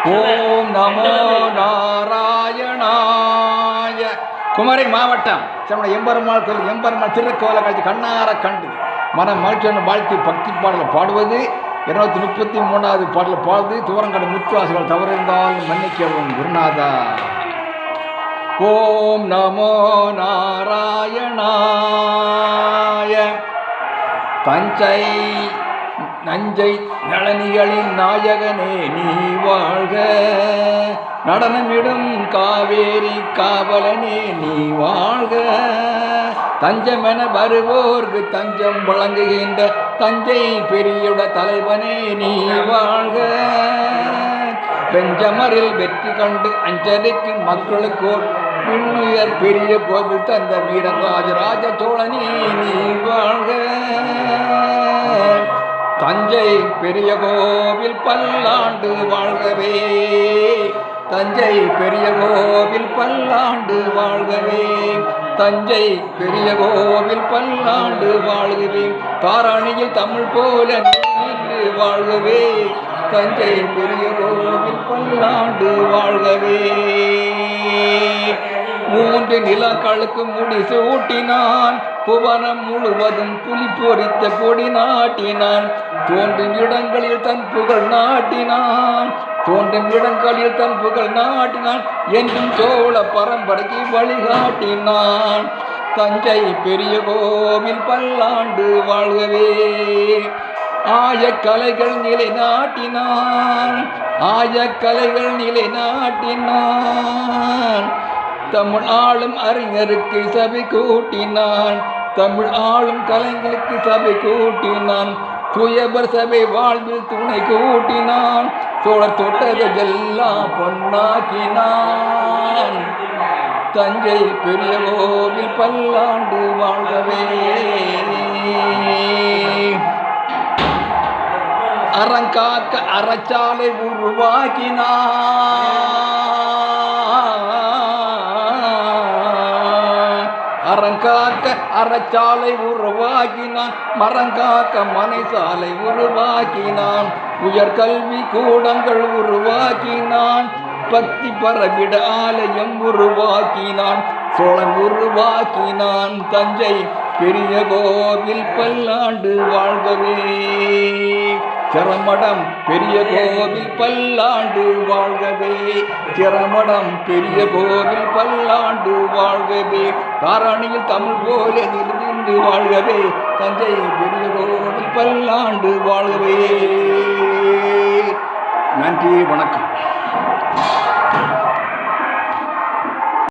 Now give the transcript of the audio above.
ஓம் நமோ நாராயணாய. குமரி மாவட்டம் நம்முடைய எம்பெருமாள் கோயில் எம்பெருமாள் திருக்கோயிலை கழித்து கண்ணார கண்டு மன மகிழ்ச்சியான வாழ்க்கை பக்தி பாடலை பாடுவது 233வது பாடலை பாடுவது தூரங்கடை முத்துவாசிகள் தவறிருந்தால் மன்னிக்கவும் குருநாதா. ஓம் நமோ நாராயணாய. தஞ்சை நஞ்சை நளனிகளின் நாயகனே நீ வாழ்க, நடனமிடும் காவேரி காவலனே நீ வாழ்க, தஞ்சமென வருவோர்க்கு தஞ்சம் வழங்குகின்ற தஞ்சை பெரியுட தலைவனே நீ வாழ்க, பெஞ்சமரில் வெற்றி கண்டு அஞ்சலிக்கு மக்களுக்கோர் இன்னுயர் பெரிய கோவில் தந்த வீரராஜராஜ சோழனே நீ வாழ்க, தஞ்சை பெரிய கோவில் பல்லாண்டு வாழ்கவே, தஞ்சை பெரிய கோவில் பல்லாண்டு வாழ்கவே, தஞ்சை பெரிய கோவில் பல்லாண்டு வாழ்கவே, தாராணியில் தமிழ் போல நின்று வாழ்கவே, தஞ்சை பெரிய கோவில் பல்லாண்டு வாழ்கவே. 3 நிலக்களுக்கு முடி சூட்டினான், புவனம் முழுவதும் புலி பொறித்த கொடி நாட்டினான், தோன்றும் இடங்களில் தன் புகழ் நாட்டினான், தோன்றும் இடங்களில் தன் புகழ் நாட்டினான், என்றும் சோழ பரம்பரைக்கு வழிகாட்டினான், தஞ்சை பெரிய கோவில் பல்லாண்டு வாழ்கவே. ஆய கலைகள் நிலைநாட்டினான், ஆய கலைகள் நிலைநாட்டினான், தமிழ் ஆளும் அறிஞருக்கு சபை கூட்டினான், தமிழ் ஆளும் கலைஞருக்கு சபை கூட்டினான், துயபர் சபை வாழ்வில் துணை கூட்டினான், சோழர் தொட்டதையெல்லாம் பொன்னாக்கினான், தஞ்சை பெரிய கோவில் பல்லாண்டு வாழ்கவே. அறங்காக்க அறச்சாலை உருவாக்கினான், அறங்காக்க அறச்சாலை உருவாக்கினான், மரங்காக்க மனை சாலை உருவாக்கினான், உயர்கல்வி கூடங்கள் உருவாக்கினான், பக்தி பரவிட ஆலயம் உருவாக்கினான், சோழன் உருவாக்கினான், தஞ்சை பெரிய கோவில் பல்லாண்டு வாழ்கவே. சிரமடம் பெரிய கோவில் பல்லாண்டு வாழ்கவே, சிரமடம் பெரிய கோவில் பல்லாண்டு வாழ்கவே, தாராணியில் தமிழ் போல நின்று வாழ்கவே, தஞ்சை பெரிய கோவில் பல்லாண்டு வாழ்கவே. நன்றி, வணக்கம்.